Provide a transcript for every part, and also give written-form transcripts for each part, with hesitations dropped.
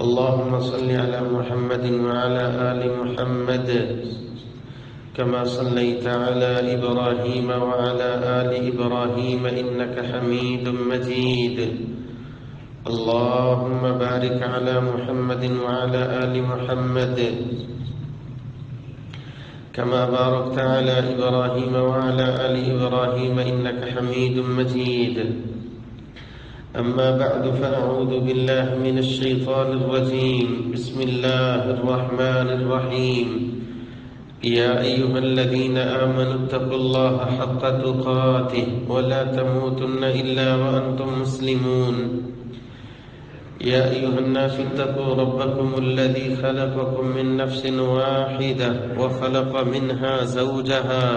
اللهم صل على محمد وعلى آل محمد كما صليت على إبراهيم وعلى آل إبراهيم إنك حميد مجيد. اللهم بارك على محمد وعلى آل محمد كما باركت على إبراهيم وعلى آل إبراهيم إنك حميد مجيد. أما بعد فأعوذ بالله من الشيطان الرجيم. بسم الله الرحمن الرحيم. يا أيها الذين آمنوا اتقوا الله حق تقاته ولا تموتن إلا وأنتم مسلمون. يا أيها الناس اتقوا ربكم الذي خلقكم من نفس واحدة وخلق منها زوجها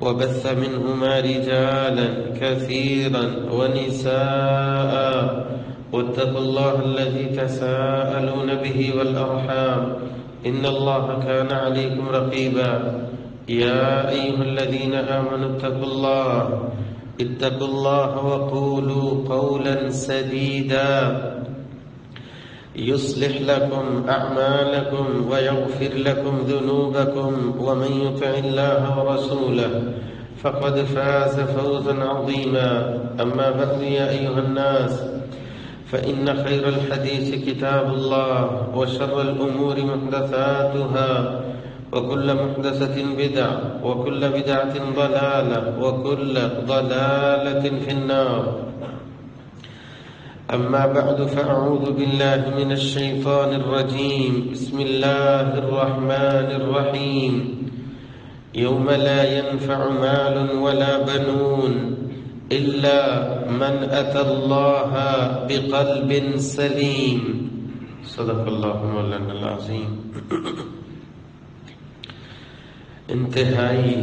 وبث منهما رجالا كثيرا ونساء واتقوا الله الذي تساءلون به والأرحام إن الله كان عليكم رقيبا. يا أيها الذين آمنوا اتقوا الله وقولوا قولا سديدا يصلح لكم أعمالكم ويغفر لكم ذنوبكم ومن يطع الله ورسوله فقد فاز فوزا عظيما. أما بعد يا أيها الناس فإن خير الحديث كتاب الله وشر الأمور محدثاتها وكل محدثة بدعة وكل بدعة ضلالة وكل ضلالة في النار. أما بعد فأعوذ بالله من الشيطان الرجيم. بسم الله الرحمن الرحيم. يوم لا ينفع مال ولا بنون إلا من أتى الله بقلب سليم. صدق الله مولانا العظيم. انتہائی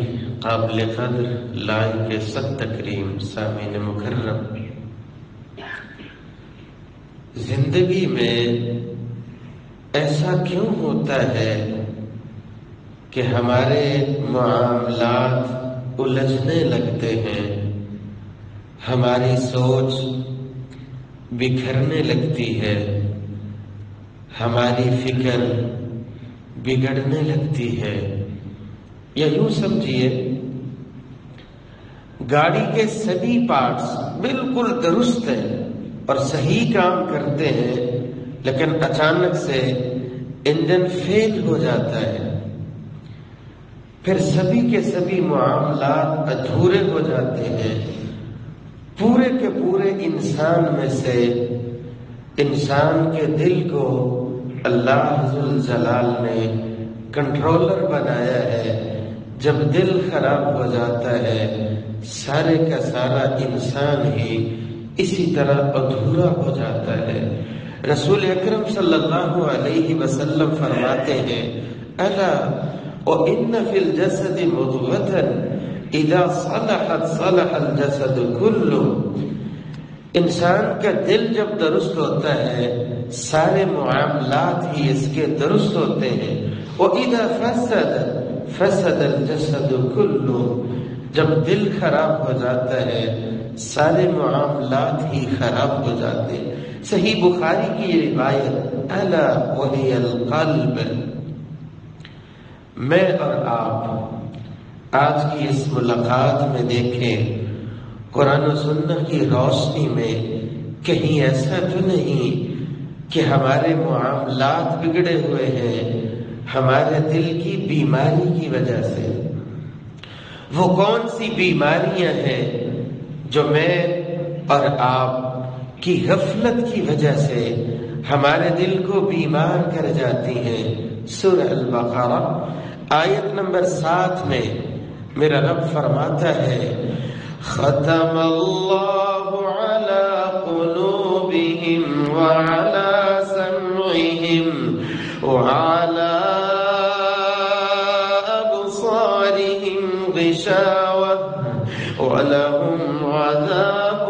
قابل قدر لائق صد تکریم سامعین مکرم، زندگی میں ایسا کیوں ہوتا ہے کہ ہمارے معاملات الجھنے لگتے ہیں، ہماری سوچ بکھرنے لگتی ہے، ہماری فکر بگڑنے لگتی ہے؟ یا یوں سمجھیے گاڑی کے سبھی پارٹس بالکل درست ہیں اور صحیح کام کرتے ہیں، لیکن اچانک سے انجن فیل ہو جاتا ہے، پھر سبھی کے سبھی معاملات ادھورے ہو جاتے ہیں. پورے کے پورے انسان میں سے انسان کے دل کو اللہ ذوالجلال نے کنٹرولر بنایا ہے. جب دل خراب ہو جاتا ہے سارے کا سارا انسان ہی اسی طرح ادھورا ہو جاتا ہے. رسول اکرم صلی اللہ علیہ وسلم فرماتے ہیں الا وان فی الجسد مضغۃ اذا صلحت صلح الجسد كله. انسان کا دل جب درست ہوتا ہے سارے معاملات ہی اس کے درست ہوتے ہیں. واذا فسد الجسد كله. جب دل خراب ہو جاتا ہے سارے معاملات ہی خراب ہو جاتے ہیں. صحیح بخاری کی یہ روایت الا وهي القلب. میں اور آپ آج کی اس ملاقات میں دیکھیں قرآن و سنت کی روشنی میں کہیں ایسا تو نہیں کہ ہمارے معاملات بگڑے ہوئے ہیں ہمارے دل کی بیماری کی وجہ سے؟ وہ کون سی بیماریاں ہیں جو میں اور آپ کی غفلت کی وجہ سے ہمارے دل کو بیمار کر جاتی ہیں؟ سورہ البقرہ آیت نمبر 7 میں میرا رب فرماتا ہے ختم اللہ علی قلوبہم وعلی سمعہم وعلی ابصارہم غشاوہ ولہم عذاب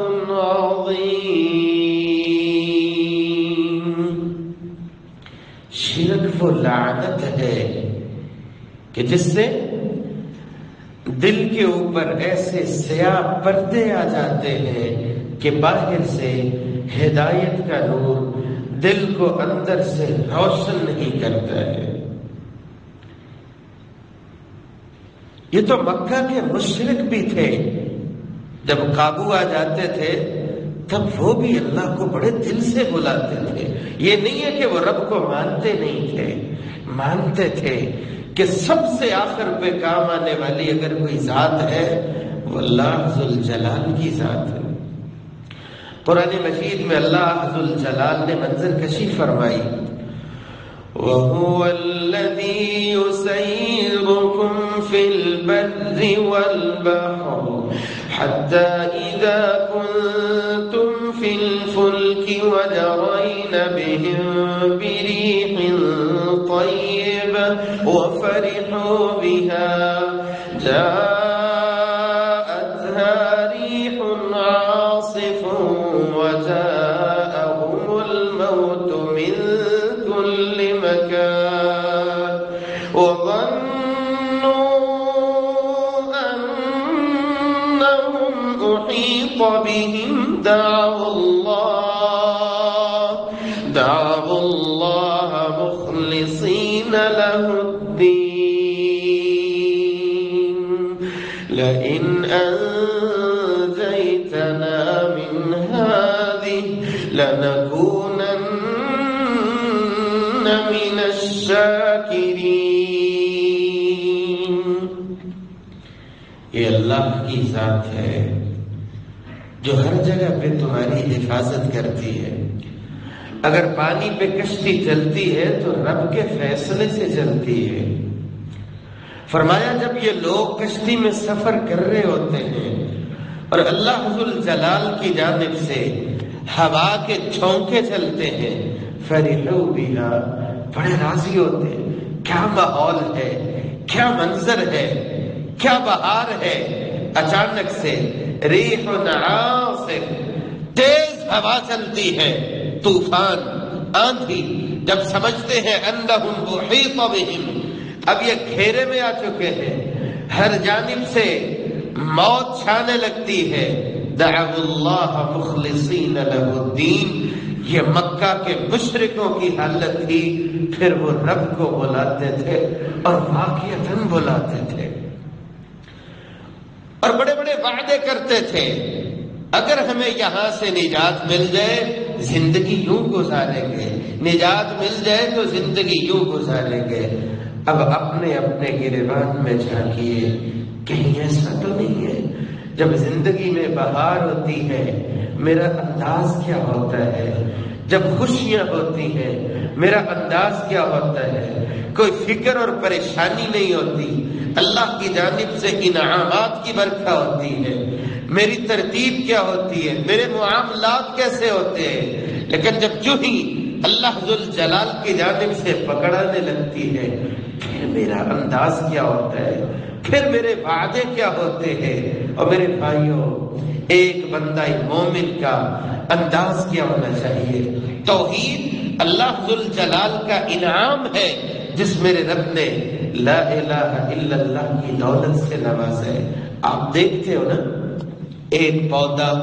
عظیم. شرک وہ لعنت ہے کہ جس سے دل کے اوپر ایسے سیاہ پردے آ جاتے ہیں کہ باہر سے ہدایت کا نور دل کو اندر سے روشن نہیں کرتا ہے۔ یہ تو مکہ کے مشرک بھی تھے، جب قابو آ جاتے تھے تب وہ بھی اللہ کو بڑے دل سے بلاتے تھے۔ یہ نہیں ہے کہ وہ رب کو مانتے نہیں تھے، مانتے تھے کہ سب سے آخر پہ کام آنے والی اگر کوئی ذات ہے وہ اللہ ذوالجلال کی ذات ہے۔ قرآن مجید میں اللہ ذوالجلال نے منظر کشی فرمائی، وَهُوَ الَّذِي يُسَيِّرُكُمْ فِي الْبَرِّ وَالْبَحْرِ حَتَّى إِذَا كُنْتُمْ فِي الْفُلْكِ وَجَرَيْنَ بِهِمْ بِرِيحٍ طَيِّبَةٍ وَفَرِحُوا بِهَا جَاءَتْهَا رِيحٌ عَاصِفٌ وَجَاءَهُمُ الْمَوْتُ مِنْ كُلِّ مَكَانٍ وَظَنُّوا أَنَّهُمْ أُحِيطَ بِهِمْ دَعَوُا اللَّهَ مُخْلِصِينَ لَهُ الدِّينَ لَئِنْ أَنْجَيْتَنَا مِنْ هَذِهِ لَنَكُونَنَّ مِنَ الشَّاكِرِينَ۔ یہ اللہ کی ذات ہے جو ہر جگہ پہ تمہاری حفاظت کرتی ہے۔ اگر پانی پہ کشتی چلتی ہے تو رب کے فیصلے سے چلتی ہے۔ فرمایا جب یہ لوگ کشتی میں سفر کر رہے ہوتے ہیں اور اللہ ذوالجلال کی جانب سے ہوا کے جھونکے چلتے ہیں، فرحوا بہا، بڑے راضی ہوتے ہیں۔ کیا ماحول ہے، کیا منظر ہے، کیا بہار ہے۔ اچانک سے ریح عاصف، تیز ہوا چلتی ہے، طوفان، آندھی۔ جب سمجھتے ہیں انہم احیط بہم، اب یہ گھیرے میں آ چکے ہیں، ہر جانب سے موت چھانے لگتی ہے، دعوا اللہ مخلصین لہ الدین۔ یہ مکہ کے مشرکوں کی حالت تھی، پھر وہ رب کو بلاتے تھے اور واقعتاً بلاتے تھے اور بڑے بڑے وعدے کرتے تھے، اگر ہمیں یہاں سے نجات مل جائے زندگی یوں گزاریں گے، نجات مل جائے تو زندگی یوں گزاریں گے۔ اب اپنے اپنے گریبان میں جھانکیے، کہیں ایسا تو نہیں ہے جب زندگی میں بہار ہوتی ہے میرا انداز کیا ہوتا ہے، جب خوشیاں ہوتی ہیں میرا انداز کیا ہوتا ہے، کوئی فکر اور پریشانی نہیں ہوتی، اللہ کی جانب سے انعامات کی برکھا ہوتی ہے، میری ترتیب کیا ہوتی ہے، میرے معاملات کیسے ہوتے ہیں۔ لیکن جب جو ہی اللہ ذوالجلال کی جانب سے پکڑانے لگتی ہے، پھر میرا انداز کیا ہوتا ہے، پھر میرے وعدے کیا ہوتے ہیں۔ اور میرے بھائیوں، ایک بندہ مومن کا انداز کیا ہونا چاہیے؟ توحید اللہ ذوالجلال کا انعام ہے جس میرے رب نے لا الہ الا اللہ کی دولت سے نوازا ہے۔ آپ دیکھتے ہو نا، ایک پودا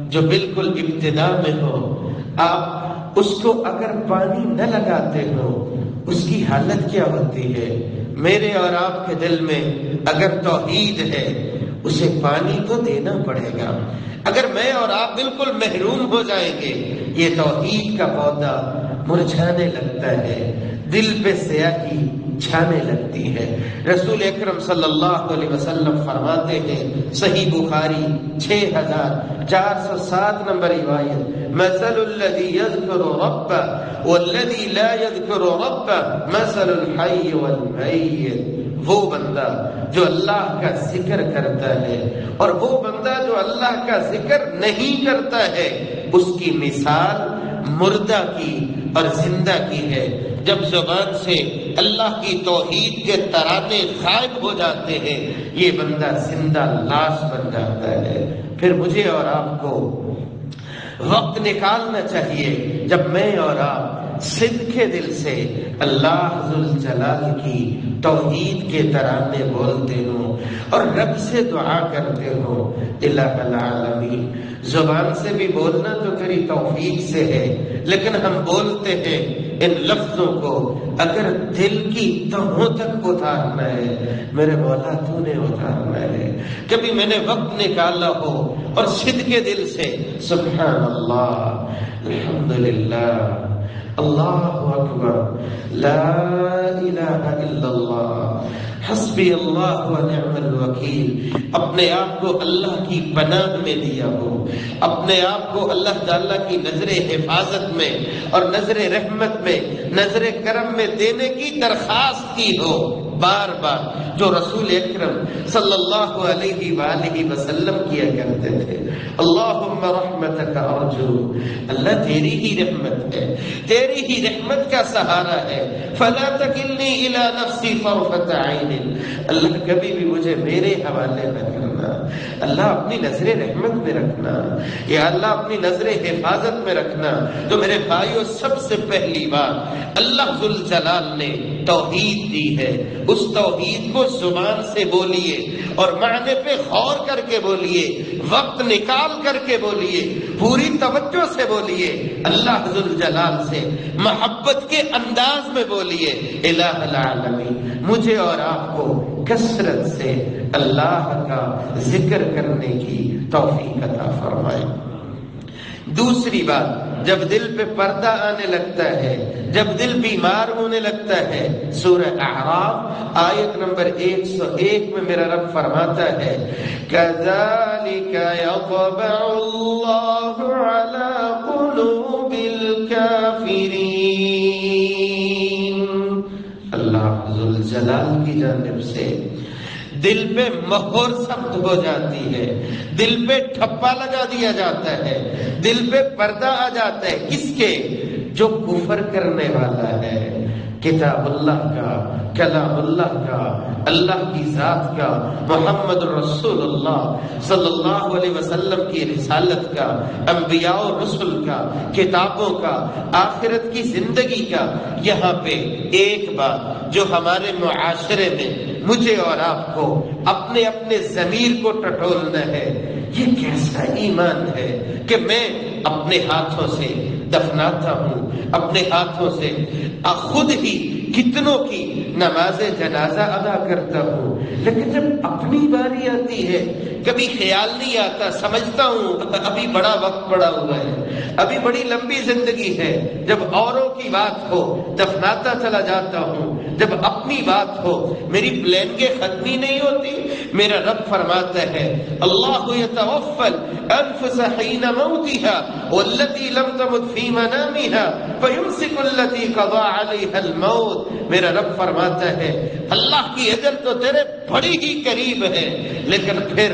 جو بالکل ابتدا میں ہو، آپ اس کو اگر پانی نہ لگاتے ہو اس کی حالت کیا ہوتی ہے؟ میرے اور آپ کے دل میں اگر توحید ہے اسے پانی تو دینا پڑے گا۔ اگر میں اور آپ بالکل محروم ہو جائیں گے یہ توحید کا پودا مرجھانے لگتا ہے، دل پہ سیاہی چھانے لگتی ہے۔ رسول اکرم صلی اللہ علیہ وسلم فرماتے ہیں، صحیح بخاری 6407 نمبر روایت، مثل الذی یذکر ربہ والذی لا یذکر ربہ مثل الحی والمیت۔ وہ بندہ جو اللہ کا ذکر کرتا ہے اور وہ بندہ جو اللہ کا ذکر نہیں کرتا ہے، اس کی مثال مردہ کی اور زندہ کی ہے۔ جب زبان سے اللہ کی توحید کے ترانے غائب ہو جاتے ہیں یہ بندہ زندہ لاش بن جاتا ہے۔ پھر مجھے اور آپ کو وقت نکالنا چاہیے جب میں اور آپ صدق کے دل سے اللہ ذوالجلال کی توحید کے ترانے بولتے ہو اور رب سے دعا کرتے ہو الہ العالمین. زبان سے بھی بولنا تو تیری توفیق سے ہے، لیکن ہم بولتے ہیں ان لفظوں کو اگر دل کی تہوں تک اتارنا ہے، میرے مولا تو نے اتارنا ہے. کبھی میں نے وقت نکالا ہو اور صدق کے دل سے سبحان اللہ، الحمدللہ، اللہ اکبر، لا الہ الا اللہ، حسبی اللہ و نعم الوکیل، اپنے آپ کو اللہ کی پناہ میں دیا ہو، اپنے آپ کو اللہ تعالیٰ کی نظر حفاظت میں اور نظر رحمت میں، نظر کرم میں دینے کی درخواست کی ہو بار بار، جو رسول اکرم صلی اللہ علیہ وآلہ وسلم کیا کرتے تھے. اللہم رحمتک ارجو، اللہ تیری ہی رحمت ہے، تیری ہی رحمت کا سہارا ہے. فلا تکلنی الی نفسی طرفۃ عین، اللہ کبھی بھی مجھے میرے حوالے نہ کرنا، اللہ اپنی نظر رحمت میں رکھنا، یا اللہ اپنی نظر حفاظت میں رکھنا. تو میرے بھائیوں، سب سے پہلی بات اللہ ذوالجلال نے توحید دی ہے، اس توحید کو زبان سے بولیے اور معنی پہ غور کر کے بولیے، وقت نکال کر کے بولیے، پوری توجہ سے بولیے، اللہ ذوالجلال سے محبت کے انداز میں بولیے الہ العالمین مجھے اور آپ کو کثرت سے اللہ کا ذکر کرنے کی توفیق عطا فرمائے. دوسری بات، جب دل پہ پردہ آنے لگتا ہے، جب دل بیمار ہونے لگتا ہے، سورہ اعراف آیت نمبر 101 میں میرا رب فرماتا ہے كَذَلِكَ يَطْبَعُ اللَّهُ عَلَى قُلُوبِ الْكَافِرِينَ. اللہ ذوالجلال کی جانب سے دل پہ مہر ثبت ہو جاتی ہے، دل پہ ٹھپا لگا دیا جاتا ہے، دل پہ پردہ آ جاتا ہے. کس کے؟ جو کفر کرنے والا ہے کتاب اللہ کا، کلام اللہ کا، اللہ کی ذات کا، محمد رسول اللہ صلی اللہ علیہ وسلم کی رسالت کا، انبیاء و رسل کا، کتابوں کا، آخرت کی زندگی کا. یہاں پہ ایک بات جو ہمارے معاشرے میں مجھے اور آپ کو اپنے اپنے ضمیر کو ٹٹولنا ہے، یہ کیسا ایمان ہے کہ میں اپنے ہاتھوں سے دفناتا ہوں، اپنے ہاتھوں سے خود ہی کتنوں کی نماز جنازہ ادا کرتا ہوں، لیکن جب اپنی باری آتی ہے کبھی خیال نہیں آتا، سمجھتا ہوں ابھی بڑا وقت پڑا ہوا ہے، ابھی بڑی لمبی زندگی ہے. جب اوروں کی بات ہو دفناتا چلا جاتا ہوں، جب اپنی بات ہو میری پلاننگیں ختم ہی نہیں ہوتی. میرا رب فرماتا ہے اللہ یتوفی الانفس حین موتها والتي لم تمت في منامها فيمسك التي قضى عليها الموت. میرا رب فرماتا ہے اللہ کی اجل تو تیرے بڑی ہی قریب ہے، لیکن پھر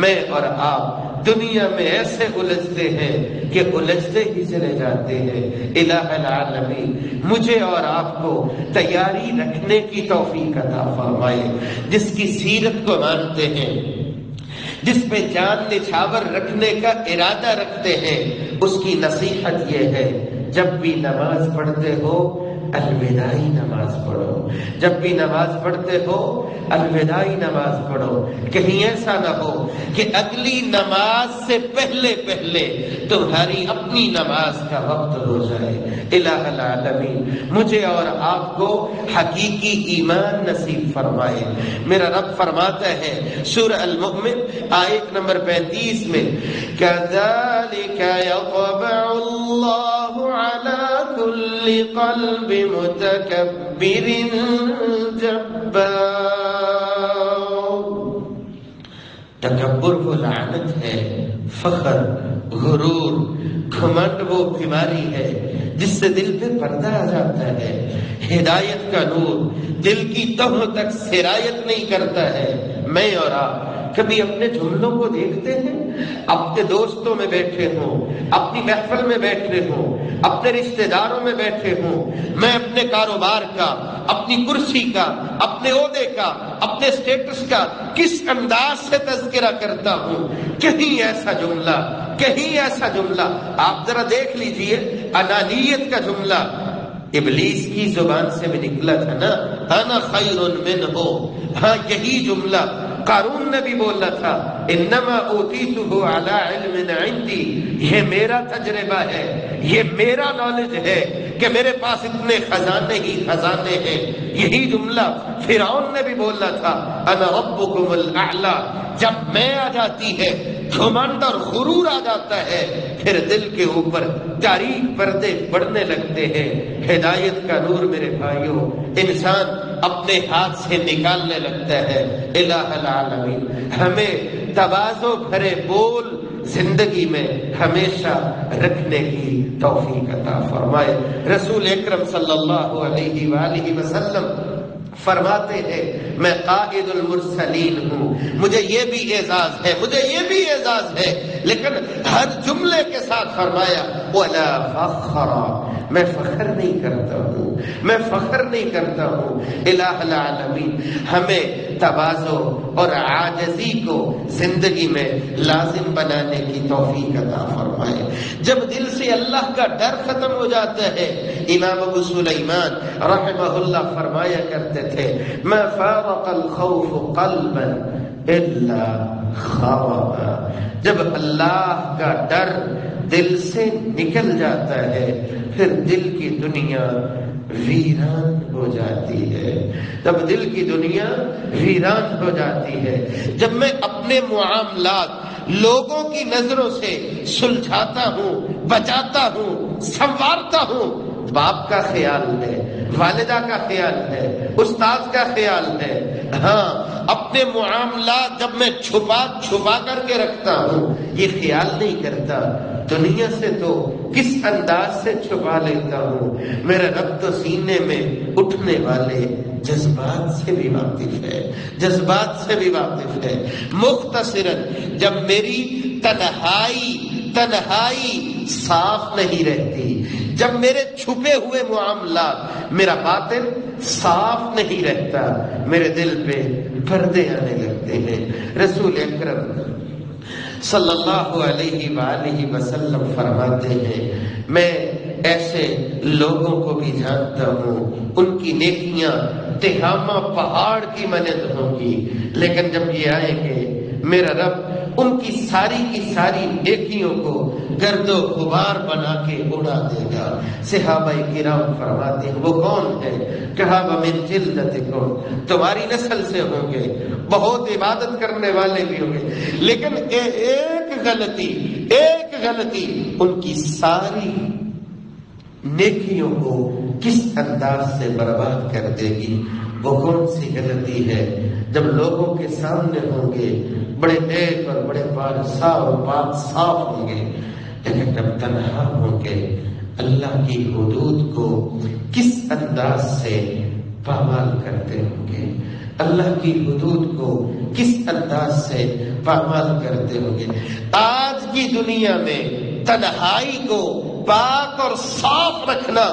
میں اور آپ دنیا میں ایسے الجھتے ہیں کہ الجھتے ہی چلے جاتے ہیں. الہ العالمین مجھے اور آپ کو تیاری رکھنے کی توفیق عطا فرمائے. جس کی سیرت کو مانتے ہیں، جس پہ جان نچھاور رکھنے کا ارادہ رکھتے ہیں، اس کی نصیحت یہ ہے جب بھی نماز پڑھتے ہو الوداعی نماز پڑھو، جب بھی نماز پڑھتے ہو الوداعی نماز پڑھو. کہیں ایسا نہ ہو کہ اگلی نماز سے پہلے پہلے تمہاری اپنی نماز کا وقت ہو جائے. الہ العالمین مجھے اور آپ کو حقیقی ایمان نصیب فرمائے. میرا رب فرماتا ہے سورہ المؤمن آیت نمبر 35 میں كَذَلِكَ يَطْبَعُ اللَّهُ عَلَى كُلِّ قَلْبٍ متکبر جبار. تکبر وہ لعنت ہے، فخر، غرور، گھمنڈ وہ بیماری ہے جس سے دل پہ پردہ آ جاتا ہے. ہدایت کا نور دل کی تہوں تک سرایت نہیں کرتا ہے. میں اور آپ کبھی اپنے جملوں کو دیکھتے ہیں؟ اپنے دوستوں میں بیٹھے ہوں، اپنی محفل میں بیٹھے ہوں، اپنے رشتہ داروں میں بیٹھے ہوں، میں اپنے کاروبار کا، اپنی کرسی کا، اپنے عہدے کا، اپنے سٹیٹس کا کس انداز سے تذکرہ کرتا ہوں. کہیں ایسا جملہ، کہیں ایسا جملہ آپ ذرا دیکھ لیجئے، انانیت کا جملہ ابلیس کی زبان سے بھی نکلا تھا نا، انا خیر منہ. ہاں یہی جملہ قارون نے بھی بولا تھا، انما اوتیتہ علی علم عندی. یہ میرا تجربہ ہے، یہ میرا نالج ہے کہ میرے پاس اتنے خزانے ہی خزانے ہیں. یہی جملہ فرعون نے بھی بولا تھا، انا ربکم الاعلی. جب میں آ جاتی ہے، گھمنڈ اور غرور آ جاتا ہے، پھر دل کے اوپر تاریک پردے پڑنے لگتے ہیں. ہدایت کا نور میرے بھائیوں انسان اپنے ہاتھ سے نکالنے لگتا ہے. الہ العالمین ہمیں تواضع بھرے بول زندگی میں ہمیشہ رکھنے کی توفیق عطا فرمائے. رسول اکرم صلی اللہ علیہ وآلہ وسلم فرماتے ہیں، میں قائد المرسلین ہوں. مجھے یہ بھی اعزاز ہے، مجھے یہ بھی اعزاز ہے، لیکن ہر جملے کے ساتھ فرمایا ولا فخر. میں فخر نہیں کرتا ہوں، میں فخر نہیں کرتا ہوں. الہ العالمین ہمیں تواضع اور عاجزی کو زندگی میں لازم بنانے کی توفیق عطا فرمائے. جب دل سے اللہ کا ڈر ختم ہو جاتا ہے، امام ابو سلیمان رحمہ اللہ فرمایا کرتے تھے، ما فارق الخوف قلبا الا خربا. جب اللہ کا ڈر دل سے نکل جاتا ہے، پھر دل کی دنیا ویران ہو جاتی ہے. جب دل کی دنیا ویران ہو جاتی ہے، جب میں اپنے معاملات لوگوں کی نظروں سے سلجھاتا ہوں، بچاتا ہوں، سنوارتا ہوں، باپ کا خیال ہے، والدہ کا خیال ہے، استاد کا خیال ہے. ہاں اپنے معاملات جب میں چھپا کر کے رکھتا ہوں، یہ خیال نہیں کرتا دنیا سے تو کس انداز سے چھپا لیتا ہوں. میرا رب تو سینے میں اٹھنے والے جذبات سے بھی واقف ہے، جذبات سے بھی واقف ہے. مختصراً جب میری تنہائی صاف نہیں رہتی، جب میرے چھپے ہوئے معاملات، میرا باطن صاف نہیں رہتا، میرے دل پہ پردے آنے لگتے ہیں. رسول اکرم صلی اللہ علیہ وآلہ وسلم فرماتے ہیں، میں ایسے لوگوں کو بھی جانتا ہوں ان کی نیکیاں تہامہ پہاڑ کی مانند ہوں گی، لیکن جب یہ آئیں گے میرا رب ان کی ساری نیکیوں کو گرد و غبار بنا کے اڑا دے گا. صحابہ کرام فرماتے ہیں، وہ کون ہے؟ کہا ومن جلدتکم، تمہاری نسل سے ہوں گے، بہت عبادت کرنے والے بھی ہوں گے، لیکن ایک غلطی ان کی ساری نیکیوں کو کس انداز سے برباد کر دے گی. وہ کون سی غلطی ہے؟ جب لوگوں کے سامنے ہوں گے بڑے نیک اور بڑے پاک صاف ہوں گے، لیکن جب تنہا ہوں گے اللہ کی حدود کو کس انداز سے پامال کرتے ہوں گے، اللہ کی حدود کو کس انداز سے پامال کرتے ہوں گے. آج کی دنیا میں تنہائی کو پاک اور صاف رکھنا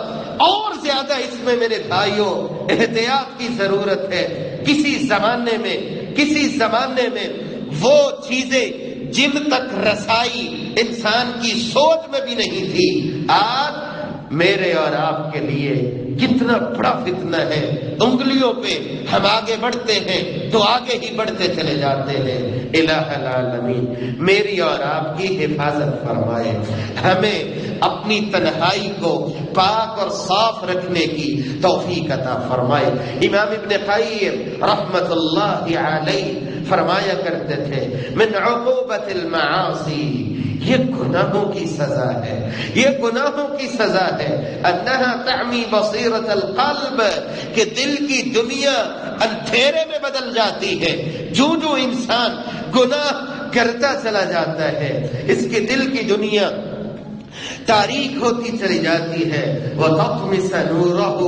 اور زیادہ اس میں میرے بھائیوں احتیاط کی ضرورت ہے. کسی زمانے میں وہ چیزیں جن تک رسائی انسان کی سوچ میں بھی نہیں تھی، آج میرے اور آپ کے لیے کتنا بڑا فتنہ ہے. انگلیوں پہ ہم آگے بڑھتے ہیں تو آگے ہی بڑھتے چلے جاتے ہیں. الہ العالمین میری اور آپ کی حفاظت فرمائے، ہمیں اپنی تنہائی کو پاک اور صاف رکھنے کی توفیق عطا فرمائے. امام ابن قیم رحمت اللہ علیہ فرمایا کرتے تھے، من عقوبت المعاصی، یہ گناہوں کی سزا ہے، یہ گناہوں کی سزا ہے. انہا تعمی بصیرت القلب، کہ دل کی دنیا اندھیرے میں بدل جاتی ہے. جو انسان گناہ کرتا چلا جاتا ہے اس کے دل کی دنیا تاریخ ہوتی چلی جاتی ہے. وَتَطْمِسَ نُورَهُ،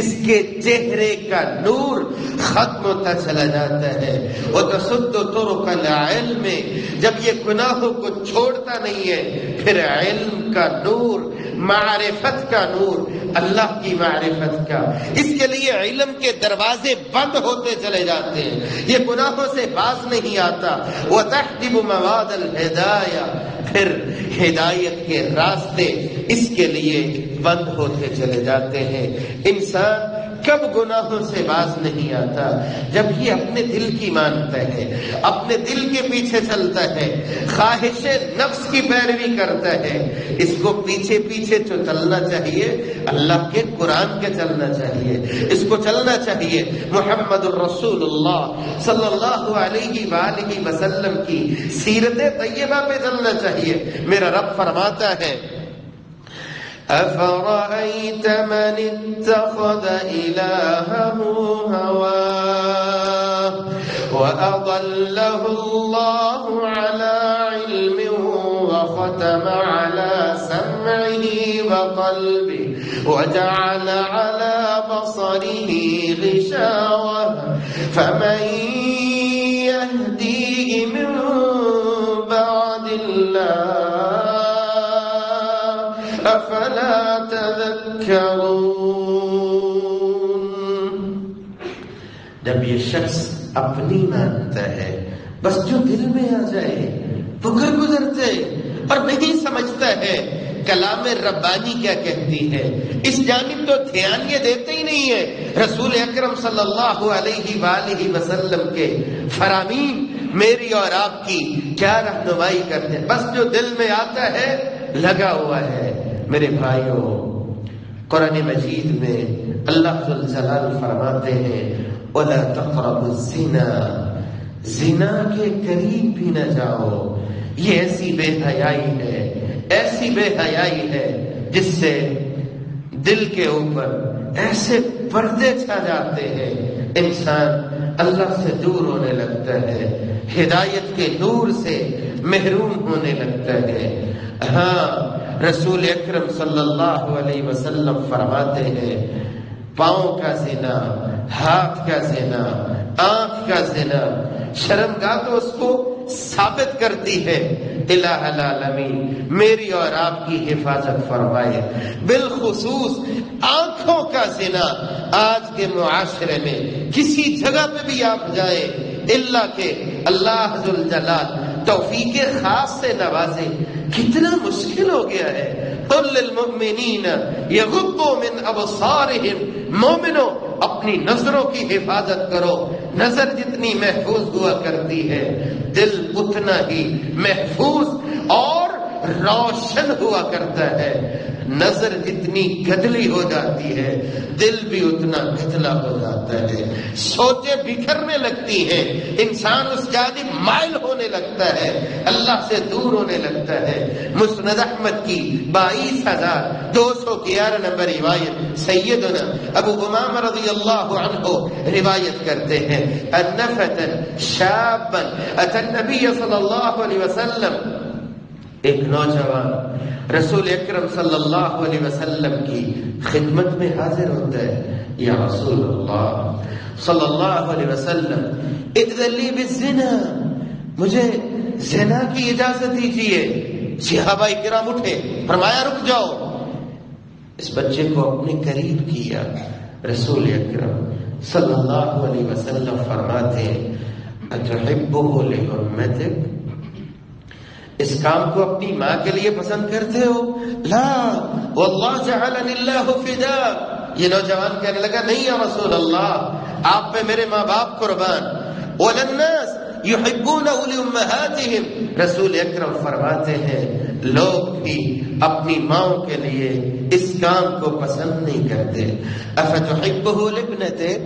اس کے چہرے کا نور ختم ہوتا چلا جاتا ہے. وَتَسُدُّ طُرُقَ الْعِلْمِ، جب یہ گناہوں کو چھوڑتا نہیں ہے پھر علم کا نور، معرفت کا نور، اللہ کی معرفت کا، اس کے لیے علم کے دروازے بند ہوتے چلے جاتے ہیں، یہ گناہوں سے باز نہیں آتا. وَتَحْجِبُ مَوَادَ الْهِدَایَةِ، پھر ہدایت کے راستے اس کے لیے بند ہوتے چلے جاتے ہیں۔ انسان کب گناہوں سے باز نہیں آتا؟ جب یہ اپنے دل کی مانتا ہے، اپنے دل کے پیچھے چلتا ہے، خواہش نفس کی پیروی کرتا ہے۔ اس کو پیچھے پیچھے جو چلنا چاہیے اللہ کے قرآن کے چلنا چاہیے، اس کو چلنا چاہیے محمد الرسول اللہ صلی اللہ علیہ وآلہ وسلم کی سیرت طیبہ پہ چلنا چاہیے۔ میرا رب فرماتا ہے أَفَرَأَيْتَ مَنِ اتَّخَذَ إِلَٰهَهُ هَوَاهُ وَأَضَلَّهُ اللَّهُ عَلَىٰ عِلْمٍ وَخَتَمَ عَلَىٰ سَمْعِهِ وَقَلْبِهِ وَجَعَلَ عَلَىٰ بَصَرِهِ غِشَاوَةً فَمَن يَهْدِيهِ مِن بَعْدِ اللَّهِ افلا تذکرون۔ جب یہ شخص اپنی مانتا ہے، بس جو دل میں آ جائے وہ کر گزرتے اور نہیں سمجھتا ہے کلام ربانی کیا کہتی ہے، اس جانب تو دھیان یہ دیتے ہی نہیں ہے۔ رسول اکرم صلی اللہ علیہ وآلہ وسلم کے فرامین میری اور آپ کی کیا رہنمائی کرتے ہیں، بس جو دل میں آتا ہے لگا ہوا ہے۔ میرے بھائیوں، قرآن مجید میں اللہ ذو الجلال فرماتے ہیں وَلَا تَقْرَبُوا الزِّنَا، زنا کے قریب بھی نہ جاؤ۔ یہ ایسی بے حیائی ہے، ایسی بے حیائی ہے جس سے دل کے اوپر ایسے پردے چھا جاتے ہیں، انسان اللہ سے دور ہونے لگتا ہے، ہدایت کے نور سے محروم ہونے لگتا ہے۔ ہاں، رسول اکرم صلی اللہ علیہ وسلم فرماتے ہیں پاؤں کا زنا، ہاتھ کا زنا، آنکھ کا زنا، شرمگاہ تو اس کو ثابت کرتی ہے۔ الہ العالمین میری اور آپ کی حفاظت فرمائے۔ بالخصوص آنکھوں کا زنا آج کے معاشرے میں کسی جگہ پہ بھی آپ جائیں، اللہ کہ اللہ ذو الجلال توفیق خاص سے نوازے، کتنا مشکل ہو گیا ہے۔ قل للمؤمنین یغضوا من ابصارہم، مومنوں اپنی نظروں کی حفاظت کرو۔ نظر جتنی محفوظ ہوا کرتی ہے دل اتنا ہی محفوظ اور روشن ہوا کرتا ہے۔ نظر جتنی گدلی ہو جاتی ہے دل بھی اتنا گدلا ہو جاتا ہے، سوچیں بکھرنے لگتی ہیں، انسان اس جانب مائل ہونے لگتا ہے، اللہ سے دور ہونے لگتا ہے۔ مسند احمد کی 22,211 نمبر روایت سیدنا ابو امامہ رضی اللہ عنہ روایت کرتے ہیں ان فتى شابا اتى النبي صلی اللہ علیہ وسلم، ایک نوجوان رسول اکرم صلی اللہ علیہ وسلم کی خدمت میں حاضر ہوتا ہے۔ یا رسول اللہ صلی اللہ علیہ وسلم اذن لی بالزنا، مجھے زنا کی اجازت دیجیے۔ صحابہ کرام اٹھے، فرمایا رک جاؤ۔ اس بچے کو اپنے قریب کیا، رسول اکرم صلی اللہ علیہ وسلم فرماتے ہیں اتحبہ لامتک، اس کام کو اپنی ماں کے لیے پسند کرتے ہو؟ لا واللہ جعلنی اللہ فداء، یہ نوجوان کہنے لگا نہیں یا رسول اللہ، آپ پہ میرے ماں باپ قربان۔ وللناس یحبون لامہاتہم، رسول اکرم فرماتے ہیں لوگ بھی اپنی ماں کے لیے اس کام کو پسند نہیں کرتے۔ افتحبہ لابنتک،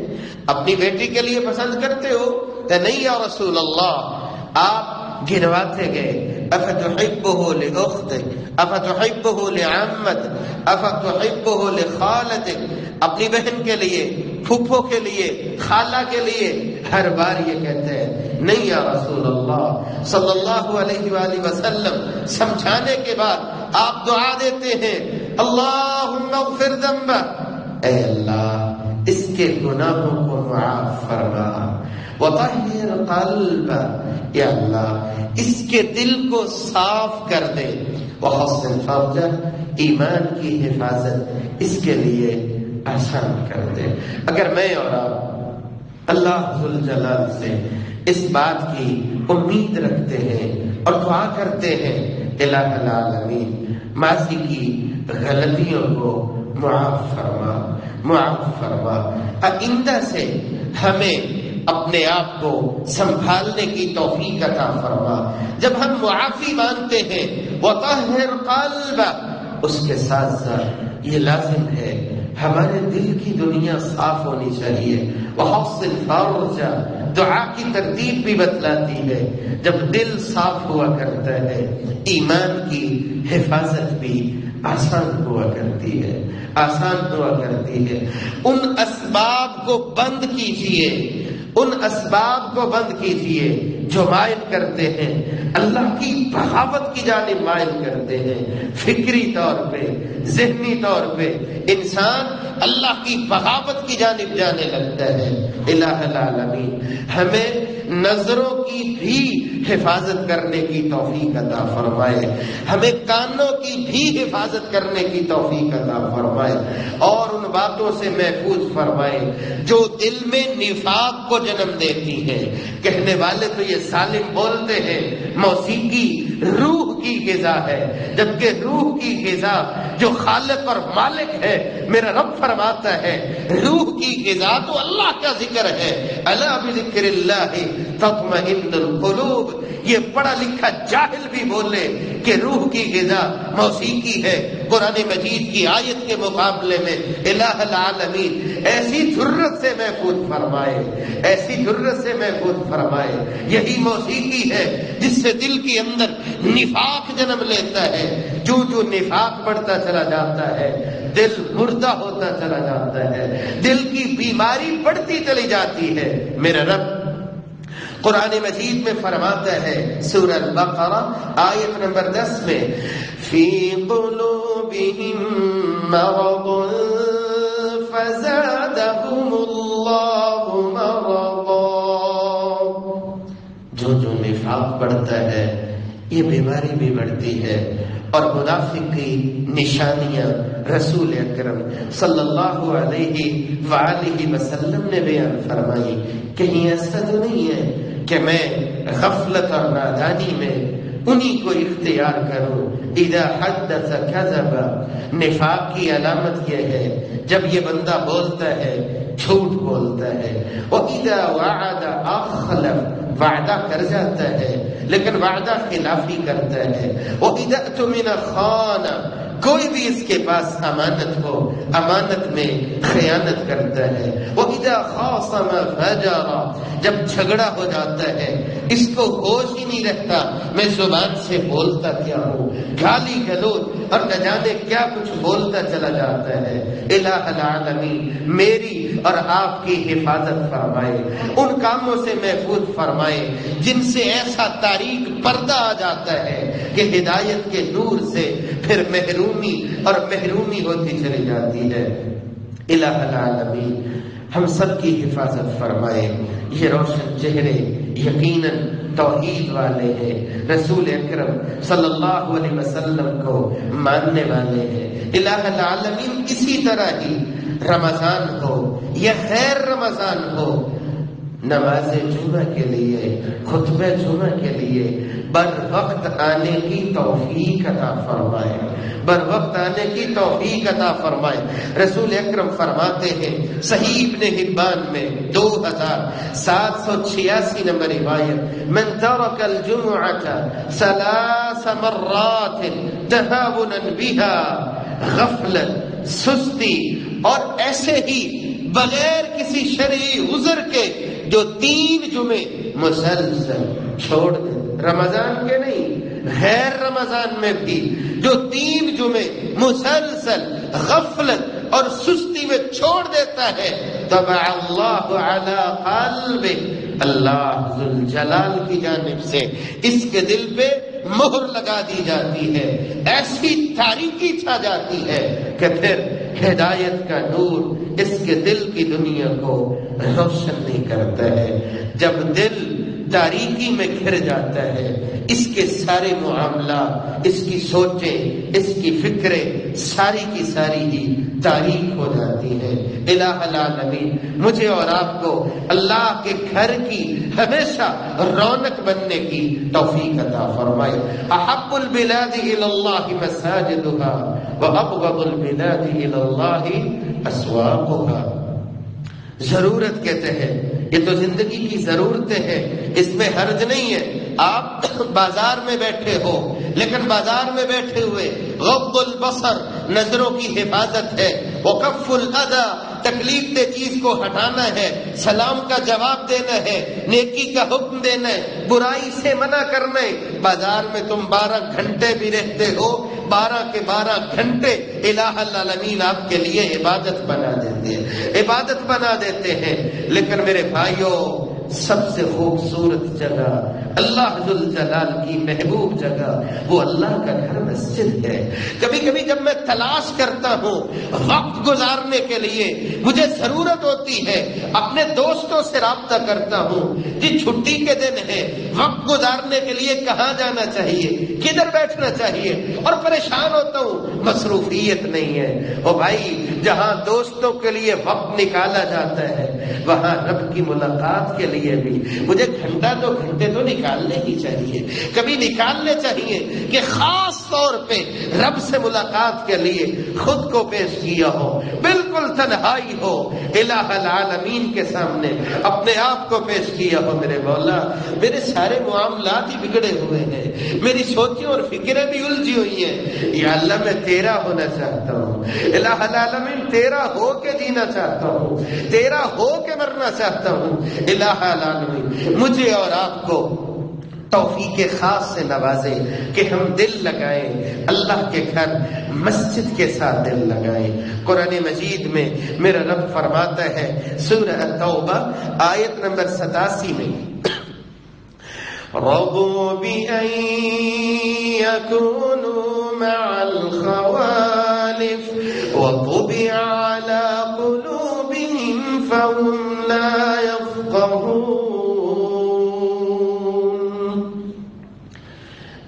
اپنی بیٹی کے لیے پسند کرتے ہو؟ کہ نہیں یا رسول اللہ۔ آپ گنواتے گئے افتحبہ لاختک، افتحبہ لعمتک، افتحبہ لخالتک، اپنی بہن کے لیے، پھوپھو کے لیے، خالہ کے لیے، ہر بار یہ کہتے ہیں نہیں یا رسول اللہ صلی اللہ علیہ وآلہ وسلم۔ سمجھانے کے بعد آپ دعا دیتے ہیں اللہم اغفر ذنبہ، اے اللہ اس کے گناہوں کو معاف فرما، وطہر قلبہ، یا اللہ اس کے دل کو صاف کر دے، وحسن فرجہ، ایمان کی حفاظت اس کے لیے آسان کر دے۔ اگر میں اور آپ اللہ ذو الجلال سے اس بات کی امید رکھتے ہیں اور دعا کرتے ہیں الہ العالمین ماضی کی غلطیوں کو معاف فرما، آئندہ سے ہمیں اپنے آپ کو سنبھالنے کی توفیق عطا فرما۔ جب ہم معافی مانگتے ہیں وطہر قلب، اس کے ساتھ ساتھ یہ لازم ہے ہمارے دل کی دنیا صاف ہونی چاہیے۔ وحسن فرجا، دعا کی ترتیب بھی بتلاتی ہے، جب دل صاف ہوا کرتا ہے ایمان کی حفاظت بھی آسان ہوا کرتی ہے، ان اسباب کو بند کیجئے جو مائل کرتے ہیں اللہ کی بغاوت کی جانب مائل کرتے ہیں۔ فکری طور پہ، ذہنی طور پہ انسان اللہ کی بغاوت کی جانب جانے لگتا ہے۔ الہ العالمین ہمیں نظروں کی بھی حفاظت کرنے کی توفیق عطا فرمائے، ہمیں کانوں کی بھی حفاظت کرنے کی توفیق عطا فرمائے، اور ان باتوں سے محفوظ فرمائے جو دل میں نفاق کو جنم دیتی ہیں۔ کہنے والے تو یہ ظالم بولتے ہیں موسیقی روح کی غذا ہے، جبکہ روح کی غذا جو خالق اور مالک ہے میرا رب فرماتا ہے روح کی غذا تو اللہ کا ذکر ہے۔ الا بذکر اللہ تطمئن القلوب، یہ پڑھا لکھا جاہل بھی بولے کہ روح کی غذا موسیقی ہے قرآن مجید کی آیت کے مقابلے میں، الہ العالمین ایسی ضرورت سے محفوظ فرمائے۔ یہی موسیقی ہے جس سے دل کے اندر نفاق جنم لیتا ہے، جو نفاق بڑھتا چلا جاتا ہے دل مردہ ہوتا چلا جاتا ہے، دل کی بیماری بڑھتی چلی جاتی ہے۔ میرا رب قرآن مجید میں فرماتا ہے سورہ البقرہ آیت نمبر 10 میں فی قلوبہم مرض فزادہم اللہ مرضا، جو نفاق بڑھتا ہے یہ بیماری بھی بڑھتی ہے۔ اور منافق کی نشانیاں رسول اکرم صلی اللہ علیہ وآلہ وسلم نے بیان فرمائی۔ کہیں ایسا تو نہیں ہے کہ میں غفلت اور نادانی میں انہی کو اختیار کروں۔ اذا حدث کذب، نفاق کی علامت یہ ہے جب یہ بندہ بولتا ہے جھوٹ بولتا ہے۔ وَإِذَا وَعَدَ أَخْلَفَ، وعدہ کر جاتا ہے لیکن وعدہ خلافی کرتا ہے۔ وَإِذَا اؤْتُمِنَ خَانَ، کوئی بھی اس کے پاس امانت ہو امانت میں خیانت کرتا ہے۔ وَإِذَا خَاصَمَ فَجَرَ، جب جھگڑا ہو جاتا ہے اس کو ہوش ہی نہیں رہتا میں زبان سے بولتا کیا ہوں، گالی گلوچ اور نہ جانے کیا کچھ بولتا چلا جاتا ہے۔ الہ العالمین میری اور آپ کی حفاظت فرمائے، ان کاموں سے محفوظ فرمائے جن سے ایسا تاریک پردہ آ جاتا ہے کہ ہدایت کے نور سے پھر محرومی اور محرومی ہوتی چلی جاتی ہے۔ الہ العالمین ہم سب کی حفاظت فرمائے۔ یہ روشن چہرے یقیناً توحید والے ہیں، رسول اکرم صلی اللہ علیہ وسلم کو ماننے والے ہیں۔ الہ العالمین اسی طرح ہی رمضان ہو یا غیر رمضان ہو، نماز جمعہ کے لیے، خطبہ جمعہ کے لیے بر وقت آنے کی توفیق عطا فرمائے، بر وقت آنے کی توفیق عطا فرمائے۔ رسول اکرم فرماتے ہیں صحیح ابن حبان میں 2786 نمبر روایت، من ترک الجمعة 3 مرات تهاونا بها، غفلت، سستی اور ایسے ہی بغیر کسی شرعی عذر کے جو 3 جمعے مسلسل چھوڑ دے، رمضان کے نہیں غیر رمضان میں بھی جو 3 جمعے مسلسل غفلت اور سستی میں چھوڑ دیتا ہے، طبع اللہ علی قلب، اللہ ذوالجلال کی جانب سے اس کے دل پہ مہر لگا دی جاتی ہے، ایسی تاریکی چھا جاتی ہے کہ پھر ہدایت کا نور اس کے دل کی دنیا کو روشن نہیں کرتا ہے۔ جب دل تاریکی میں گھر جاتا ہے، اس کے سارے معاملات، اس کی سوچیں، اس کی فکریں ساری کی ساری ہی تاریک ہو جاتی ہیں۔ الہ العالمین مجھے اور آپ کو اللہ کے گھر کی ہمیشہ رونق بننے کی توفیق عطا فرمائے۔ احب البلاد الی اللہ مساجدها وابغض البلاد الی اللہ اسواقها۔ ضرورت کہتے ہیں، یہ تو زندگی کی ضرورتیں ہیں، اس میں حرج نہیں ہے۔ آپ بازار میں بیٹھے ہو، لیکن بازار میں بیٹھے ہوئے غض البصر، نظروں کی حفاظت ہے، وکف الاذی، تکلیف دہ چیز کو ہٹانا ہے، سلام کا جواب دینا ہے، نیکی کا حکم دینا ہے، برائی سے منع کرنا ہے۔ بازار میں تم 12 گھنٹے بھی رہتے ہو، 12 کے 12 گھنٹے الہ العالمین آپ کے لیے عبادت بنا دیتے ہیں، عبادت بنا دیتے ہیں۔ لیکن میرے بھائیوں، سب سے خوبصورت جگہ، اللہ ذل جلال کی محبوب جگہ، وہ اللہ کا گھر مسجد ہے۔ کبھی کبھی جب میں تلاش کرتا ہوں وقت گزارنے کے لیے، مجھے ضرورت ہوتی ہے، اپنے دوستوں سے رابطہ کرتا ہوں، جی چھٹی کے دن ہے، وقت گزارنے کے لیے کہاں جانا چاہیے، کدھر بیٹھنا چاہیے، اور پریشان ہوتا ہوں، مصروفیت نہیں ہے۔ او بھائی، جہاں دوستوں کے لیے وقت نکالا جاتا ہے، وہاں رب کی ملاقات کے لیے بھی مجھے گھنٹہ 2 گھنٹے تو نکالنے ہی چاہیے، کبھی نکالنے چاہیے کہ خاص طور پہ رب سے ملاقات کے لیے خود کو پیش کیا ہو، بالکل تنہائی ہو، الہ العالمین کے سامنے اپنے آپ کو پیش کیا ہو۔ میرے مولا، میرے سارے معاملات ہی بگڑے ہوئے ہیں، میری سوچیں اور فکریں بھی الجھی ہوئی ہیں، یا اللہ میں تیرا ہونا چاہتا ہوں، الہ العالمین تیرا ہو کے جینا چاہتا ہوں، تیرا ہو کے مرنا چاہتا ہوں۔ الہ العالمین مجھے اور آپ کو توفیق خاص سے نوازے کہ ہم دل لگائیں اللہ کے گھر مسجد کے ساتھ، دل لگائیں۔ قرآن مجید میں میرا رب فرماتا ہے سورہ توبہ آیت نمبر 87 میں، رضوا بأن يكونوا مع الخوالف وطبع على قلوبهم فهم لا يفقهون۔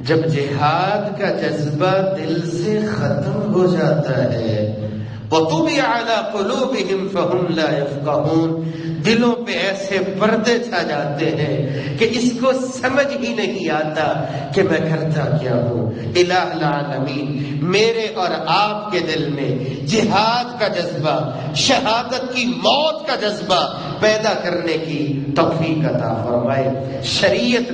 جب جہاد کا جذبہ دل سے ختم ہو جاتا ہے، وَطُبِعَ عَلَى قُلُوبِهِمْ فَهُمْ لَا يَفْقَهُونَ، دلوں پہ ایسے پردے چھا جاتے ہیں کہ اس کو سمجھ ہی نہیں آتا کہ میں کرتا کیا ہوں۔ الہ العالمین میرے اور آپ کے دل میں جہاد کا جذبہ، شہادت کی موت کا جذبہ پیدا کرنے کی توفیق عطا فرمائے۔ شریعت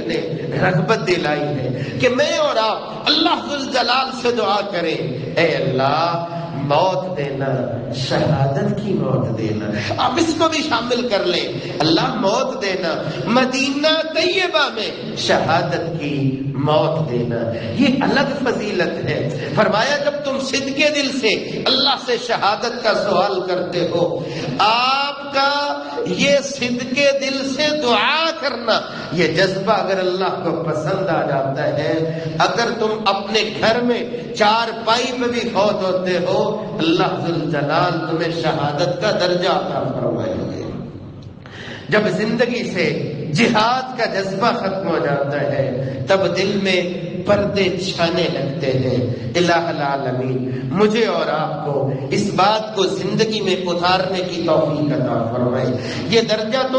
نے رغبت دلائی ہے کہ میں اور آپ اللہ ذل جلال سے دعا کریں، اے اللہ موت دینا، شہادت کی موت دینا، آپ اس کو بھی شامل کر لیں، اللہ موت دینا، مدینہ طیبہ میں شہادت کی موت دینا، یہ الگ فضیلت ہے۔ فرمایا جب تم صدقے دل سے اللہ سے شہادت کا سوال کرتے ہو، آپ کا یہ صدقے دل سے دعا کرنا، یہ جذبہ اگر اللہ کو پسند آ جاتا ہے، اگر تم اپنے گھر میں 4 پائی پہ بھی فوت ہوتے ہو، اللہ ذل جلال تمہیں شہادت کا درجہ عطا فرمائیں گے۔ جب زندگی سے جہاد کا جذبہ ختم ہو جاتا ہے، تب دل میں پردے چھانے لگتے ہیں۔ الہ العالمین مجھے اور آپ کو اس بات کو زندگی میں اتارنے کی توفیق عطا فرمائے۔ یہ درجہ تو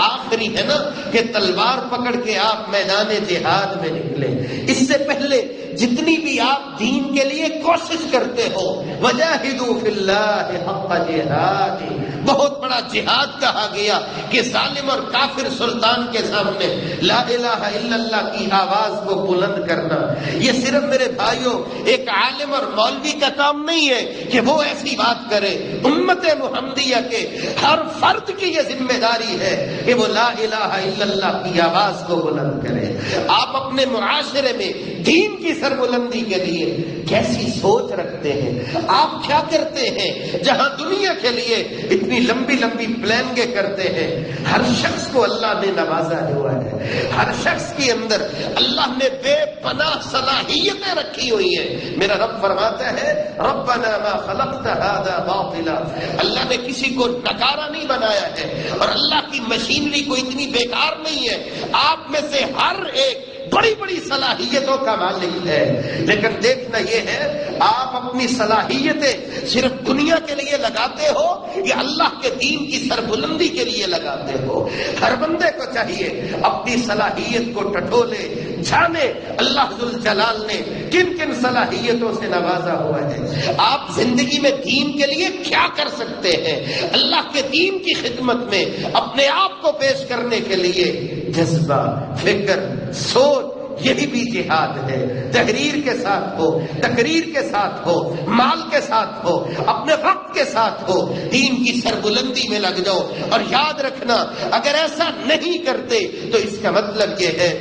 آخری ہے نا کہ تلوار پکڑ کے آپ میدان جہاد میں نکلے، اس سے پہلے جتنی بھی آپ دین کے لیے کوشش کرتے ہو، وجاہدوا فی اللہ حق جہاد، بہت بڑا جہاد کہا گیا کہ ظالم اور کافر سلطان کے سامنے لا الہ الا اللہ کی آواز کو بلند کرنا، یہ صرف میرے بھائیوں ایک عالم اور مولوی کا کام نہیں ہے کہ وہ ایسی بات کرے، امت محمدیہ کے ہر فرد کی یہ ذمہ داری ہے کہ وہ لا الہ الا اللہ کی آواز کو بلند کرے۔ آپ اپنے معاشرے میں دین کی سربلندی کے لیے کیسی سوچ رکھتے ہیں؟ آپ کیا کرتے ہیں جہاں دنیا کے لیے اتنی لمبی لمبی پلاننگیں کرتے ہیں؟ ہر شخص کو اللہ نے نوازا ہوا ہے، ہر شخص کے اندر اللہ نے بے پناہ صلاحیتیں رکھی ہوئی ہیں۔ میرا رب فرماتا ہے ربنا ما خلقت هذا باطلا، اللہ نے کسی کو نکارا نہیں بنایا ہے، اور اللہ کی مشینری کو اتنی بیکار نہیں ہے۔ آپ میں سے ہر ایک بڑی بڑی صلاحیتوں کا مالک ہے، لیکن دیکھنا یہ ہے آپ اپنی صلاحیتیں صرف دنیا کے لیے لگاتے ہو یا اللہ کے دین کی سربلندی کے لیے لگاتے ہو؟ ہر بندے کو چاہیے اپنی صلاحیت کو ٹٹولے، جانے اللہ ذوالجلال نے کن کن صلاحیتوں سے نوازا ہوا ہے۔ آپ زندگی میں دین کے لیے کیا کر سکتے ہیں؟ اللہ کے دین کی خدمت میں اپنے آپ کو پیش کرنے کے لیے جذبہ، فکر، سوچ، یہی بھی جہاد ہے۔ تحریر کے ساتھ ہو، تقریر کے ساتھ ہو، مال کے ساتھ ہو، اپنے وقت کے ساتھ ہو، دین کی سربلندی میں لگ جاؤ۔ اور یاد رکھنا اگر ایسا نہیں کرتے تو اس کا مطلب یہ ہے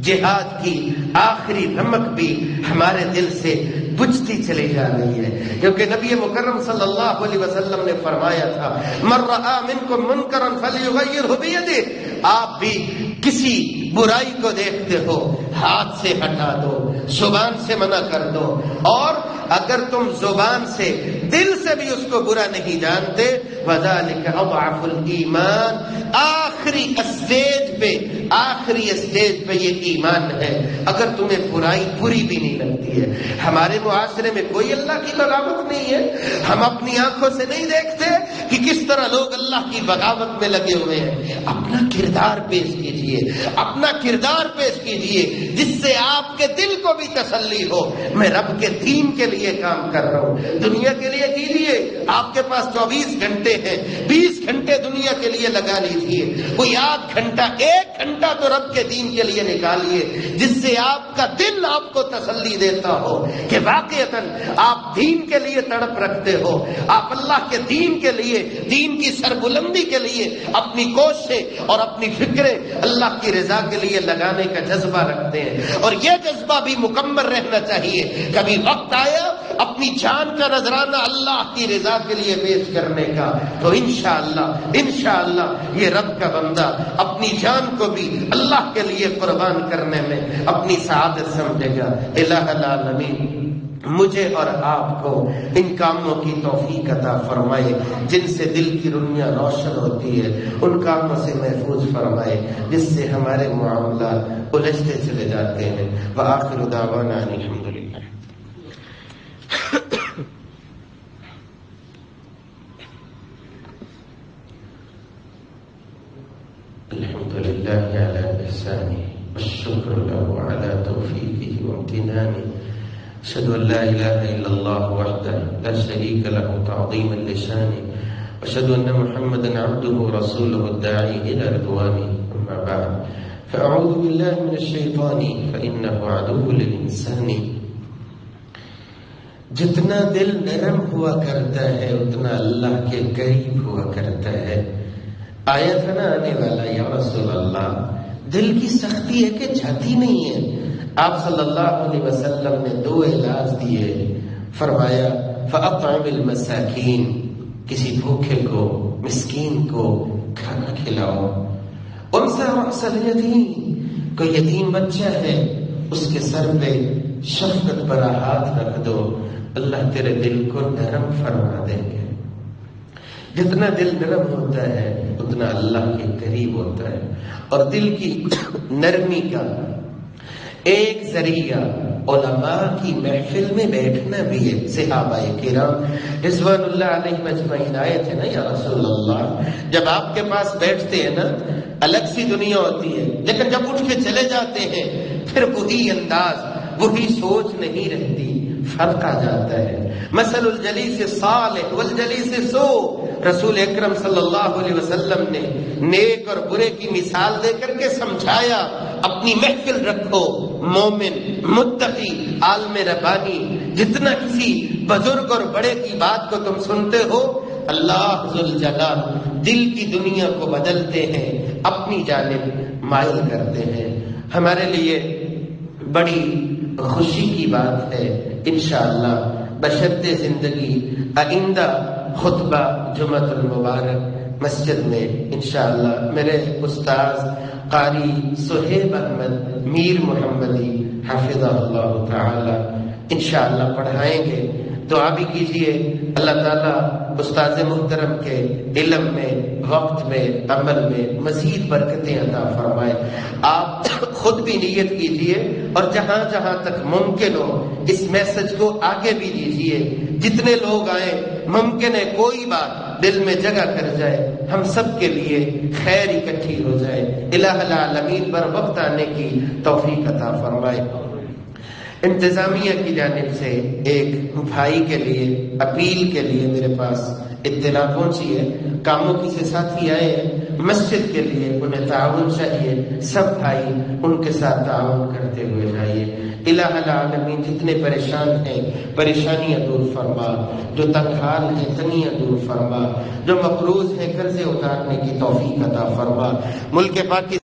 جہاد کی آخری رمق بھی ہمارے دل سے بجھتی چلی جا رہی ہے، کیونکہ نبی مکرم صلی اللہ علیہ وسلم نے فرمایا تھا من رأى منکم منکرا فلیغیرہ بیدہ، آپ بھی کسی برائی کو دیکھتے ہو ہاتھ سے ہٹا دو، زبان سے منع کر دو، اور اگر تم زبان سے دل سے بھی اس کو برا نہیں جانتے وذالک اضعف الایمان، آخری اسٹیج پہ یہ ایمان ہے۔ اگر تمہیں برائی بری بھی نہیں لگتی ہے، ہمارے معاشرے میں کوئی اللہ کی بغاوت نہیں ہے، ہم اپنی آنکھوں سے نہیں دیکھتے کہ کس طرح لوگ اللہ کی بغاوت میں لگے ہوئے ہیں۔ اپنا کردار پیش کیجئے، اپنا کردار پیش کیجئے جس سے آپ کے دل کو بھی تسلی ہو، میں رب کے دین کے لیے کام کر رہا ہوں۔ دنیا کے لیے کیجئے، آپ کے پاس 24 گھنٹے ہیں، 20 گھنٹے دنیا کے لیے لگا لیجئے، کوئی آدھ گھنٹہ، 1 گھنٹہ تو رب کے دین کے لیے نکالیے جس سے آپ کا دل آپ کو تسلی دیتا ہو کہ واقعتاً آپ دین کے لیے تڑپ رکھتے ہو، آپ اللہ کے دین کے لیے، دین کی سربلندی کے لیے اپنی کوششیں اور اپنی فکریں اللہ کی رضا کے لیے لگانے کا جذبہ رکھتے ہیں۔ اور یہ جذبہ بھی مکمل رہنا چاہیے، کبھی وقت آیا اپنی جان کا نذرانہ اللہ کی رضا کے لیے پیش کرنے کا تو انشاءاللہ یہ رب کا بندہ اپنی جان کو بھی اللہ کے لیے قربان کرنے میں اپنی سعادت سمجھے گا۔ الہ العالمین مجھے اور آپ کو ان کاموں کی توفیق عطا فرمائے جن سے دل کی دنیا روشن ہوتی ہے، ان کاموں سے محفوظ فرمائے جس سے ہمارے معاملات الجھتے چلے جاتے ہیں۔ وآخر دعوانا ان الحمدللہ۔ الحمدللہ علی احسانہ والشکر له علی توفیقہ وامتنانہ، أشهد أن لا إله إلا الله وحده لا شريك له تعظيما لشانه، وأشهد أن محمدا عبده ورسوله الداعي إلى رضوانه، أما بعد فأعوذ بالله من الشيطان فإنه عدو للإنسان۔ جتنا دل نرم ہوا کرتا ہے اتنا اللہ کے قریب ہوا کرتا ہے۔ آیا تھا نا آنے والا یا رسول اللہ، دل کی سختی ہے کہ جھاتی نہیں ہے۔ آپ صلی اللہ علیہ وسلم نے 2 علاج دیے، فرمایا فَأَطْعِمِ الْمَسَاكِينَ، کسی بھوکے کو، مسکین کو کھانا کھلاؤ۔ اُنْسَى رَأْسَ الْيَتِيمِ، کوئی یتیم بچہ ہے اس کے سر پہ شفقت بھرا ہاتھ رکھ دو، اللہ تیرے دل کو نرم فرما دیں گے۔ جتنا دل نرم ہوتا ہے اتنا اللہ کے قریب ہوتا ہے۔ اور دل کی نرمی کا ایک ذریعہ علماء کی محفل میں بیٹھنا بھی ہے۔ صحابہ کرام رضوان اللہ علیہ مجمعین آئے تھے نا یا رسول اللہ، جب آپ کے پاس بیٹھتے ہیں نا الگ سی دنیا ہوتی ہے، لیکن جب اٹھ کے چلے جاتے ہیں پھر وہی انداز، وہی سوچ نہیں رہتی، فرق آ جاتا ہے۔ مثل الجلیس الصالح والجلیس السوء، رسول اکرم صلی اللہ علیہ وسلم نے نیک اور برے کی مثال دے کر کے سمجھایا، اپنی محفل رکھو، مومن، متقی، عالم ربانی، جتنا کسی بزرگ اور بڑے کی بات کو تم سنتے ہو، اللہ ذوالجلال دل کی دنیا کو بدلتے ہیں، اپنی جانب مائل کرتے ہیں۔ ہمارے لیے بڑی خوشی کی بات ہے انشاءاللہ بشرط زندگی آئندہ خطبہ جمعۃ المبارک مسجد میں انشاءاللہ میرے استاذ قاری سہیب احمد میر محمدی حافظہ اللہ تعالی انشاءاللہ پڑھائیں گے. دعا بھی کیجئے اللہ تعالیٰ استاذ محترم کے علم میں، وقت میں، عمل میں مزید برکتیں عطا فرمائے. آپ خود بھی نیت کیجئے اور جہاں جہاں تک ممکن ہو اس میسج کو آگے بھی دیجئے. جتنے لوگ آئیں ممکن ہے کوئی بات دل میں جگہ کر جائے، ہم سب کے لیے خیر اکٹھی ہو جائے. الہ العالمین پر وقت آنے کی توفیق عطا فرمائے. انتظامیہ کی جانب سے ایک بھائی کے لیے اپیل کے لیے میرے پاس اطلاع پہنچی ہے. کاموں کی سے ساتھی آئے ہیں مسجد کے لیے، انہیں تعاون چاہیے. سب بھائی ان کے ساتھ تعاون کرتے ہوئے جائیے. الہ العالمین جتنے پریشان ہیں پریشانیاں دور فرما، جو تنگ حال ہیں تنگیاں دور فرما، جو مقروض ہیں قرضے اتارنے کی توفیق عطا فرما. ملک پاکستان